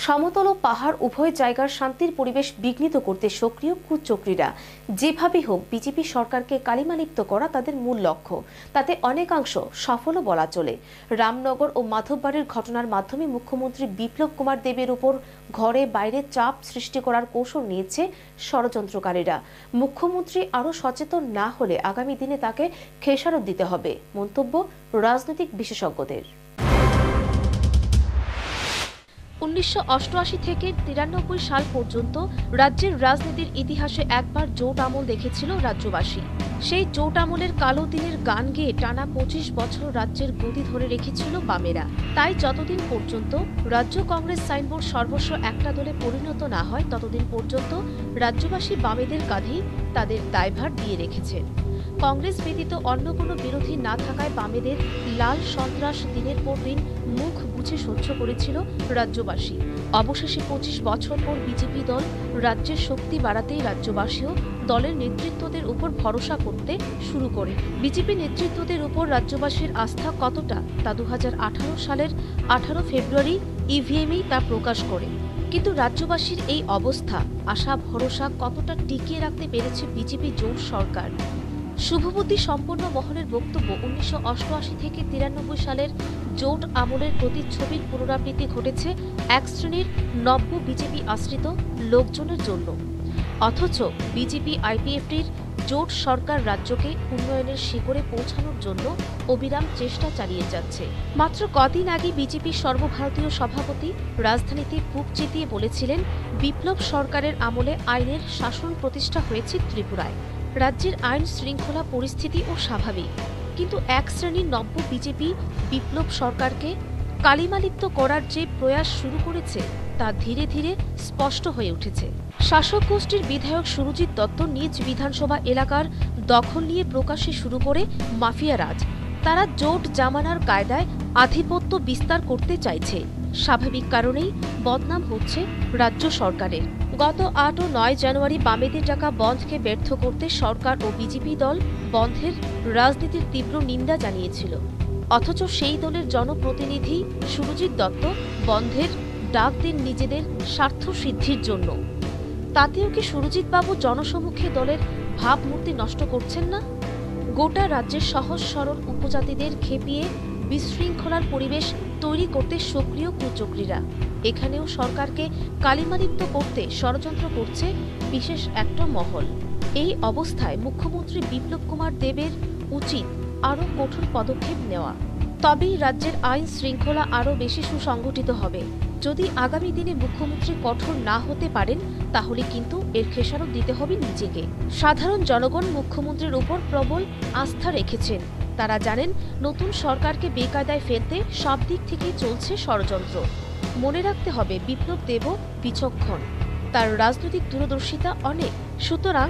সমতল ও পাহাড় উভয় জায়গার শান্তির পরিবেশ বিঘ্নিত করতে সক্রিয় কুচক্রীরা যেভাবেই হোক বিজেপি সরকারকে কালিমালিপ্ত করা তাদের মূল লক্ষ্য। তাতে অনেকাংশ সফলও বলা চলে। রামনগর ও মাধববাড়ির ঘটনার মাধ্যমে মুখ্যমন্ত্রী বিপ্লব কুমার দেবের উপর ঘরে বাইরে চাপ সৃষ্টি করার কৌশল নিয়েছে ষড়যন্ত্রকারীরা। মুখ্যমন্ত্রী আরও সচেতন না হলে আগামী দিনে তাকে খেসারত দিতে হবে, মন্তব্য রাজনৈতিক বিশেষজ্ঞদের। 1988 থেকে 93 সাল পর্যন্ত রাজ্যের রাজনীতির ইতিহাসে একবার জোট আমল দেখেছিল রাজ্যবাসী। সেই জোট আমলের কালো দিনের গান গেয়ে টানা 25 বছর রাজ্যের গদি ধরে রেখেছিল বামেরা। তাই যতদিন পর্যন্ত রাজ্য কংগ্রেস সাইনবোর্ড সর্বস্ব একটা দলে পরিণত না হয় ততদিন পর্যন্ত রাজ্যবাসী বামেদের কাঁধেই তাদের দায়ভার দিয়ে রেখেছে। কংগ্রেস ব্যতীত অন্য কোনো বিরোধী না থাকায় বামেদের লাল সন্ত্রাস দিনের পর দিন মুখ বুঝে সহ্য করেছিল রাজ্যবাসী। অবশেষে 25 বছর পর বিজেপি দল রাজ্যের শক্তি বাড়াতেই রাজ্যবাসীও দলের নেতৃত্বদের উপর ভরসা করতে শুরু করে। বিজেপি নেতৃত্বদের উপর রাজ্যবাসীর আস্থা কতটা তা 2018 সালের 18 ফেব্রুয়ারি ইভিএমই তা প্রকাশ করে। কিন্তু রাজ্যবাসীর এই অবস্থা, আশা ভরসা কতটা টিকিয়ে রাখতে পেরেছে বিজেপি জোট সরকার? শুভবুদ্ধি সম্পন্ন মহলের বক্তব্য, 1988 থেকে 93 সালের জোট আমলের প্রতিচ্ছবির পুনরাবৃত্তি ঘটেছে এক শ্রেণীর নব্য বিজেপি আশ্রিত লোকজনের জন্য। অথচ বিজেপি আইপিএফটির জোট সরকার রাজ্যকে উন্নয়নের শিখরে পৌঁছানোর জন্য অবিরাম চেষ্টা চালিয়ে যাচ্ছে। মাত্র কদিন আগে বিজেপির সর্বভারতীয় সভাপতি রাজধানীতে বুক চিতিয়ে বলেছিলেন, বিপ্লব সরকারের আমলে আইনের শাসন প্রতিষ্ঠা হয়েছে ত্রিপুরায়। রাজ্যের আইন শৃঙ্খলা পরিস্থিতিও স্বাভাবিক। কিন্তু এক শ্রেণীর নব্য বিজেপি বিপ্লব সরকারকে কালিমালিপ্ত করার যে প্রয়াস শুরু করেছে তা ধীরে ধীরে স্পষ্ট হয়ে উঠেছে। শাসক গোষ্ঠীর বিধায়ক সুরজিৎ দত্ত নিজ বিধানসভা এলাকার দখল নিয়ে প্রকাশ্যে শুরু করে মাফিয়া রাজ। তারা জোট জামানার কায়দায় আধিপত্য বিস্তার করতে চাইছে। স্বাভাবিক কারণেই বদনাম হচ্ছে রাজ্য সরকারের। গত 8 ও 9 জানুয়ারি বামেদের ডাকা বন্ধকে ব্যর্থ করতে সরকার ও বিজেপি দল বন্ধের রাজনীতির তীব্র নিন্দা জানিয়েছিল। অথচ সেই দলের জনপ্রতিনিধি সুরজিৎ দত্ত বন্ধের ডাক দেন নিজেদের স্বার্থ সিদ্ধির জন্য। তাতেও কি সুরজিৎবাবু জনসমক্ষে দলের ভাবমূর্তি নষ্ট করছেন না? গোটা রাজ্যের সহজ সরল উপজাতিদের খেপিয়ে বিশৃঙ্খলার পরিবেশ তৈরি করতে সক্রিয় কুচক্রীরা। এখানেও সরকারকে কালিমালিপ্ত করতে ষড়যন্ত্র করছে বিশেষ একটা মহল। এই অবস্থায় মুখ্যমন্ত্রী বিপ্লব কুমার দেবের উচিত আরও কঠোর পদক্ষেপ নেওয়া। তবেই রাজ্যের আইন শৃঙ্খলা আরও বেশি সুসংগঠিত হবে। যদি আগামী দিনে মুখ্যমন্ত্রী কঠোর না হতে পারেন তাহলে কিন্তু এর খেসারত দিতে হবে নিজেকে। সাধারণ জনগণ মুখ্যমন্ত্রীর উপর প্রবল আস্থা রেখেছেন। তারা জানেন নতুন সরকারকে বেকায়দায় ফেলতে সব দিক থেকেই চলছে ষড়যন্ত্র। মনে রাখতে হবে বিপ্লব দেবও বিচক্ষণ, তার রাজনৈতিক দূরদর্শিতা অনেক। সুতরাং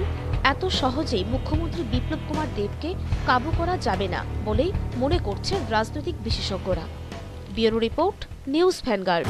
এত সহজেই মুখ্যমন্ত্রী বিপ্লব কুমার দেবকে কাবু করা যাবে না বলেই মনে করছেন রাজনৈতিক বিশেষজ্ঞরা। Bureau report, news vanguard.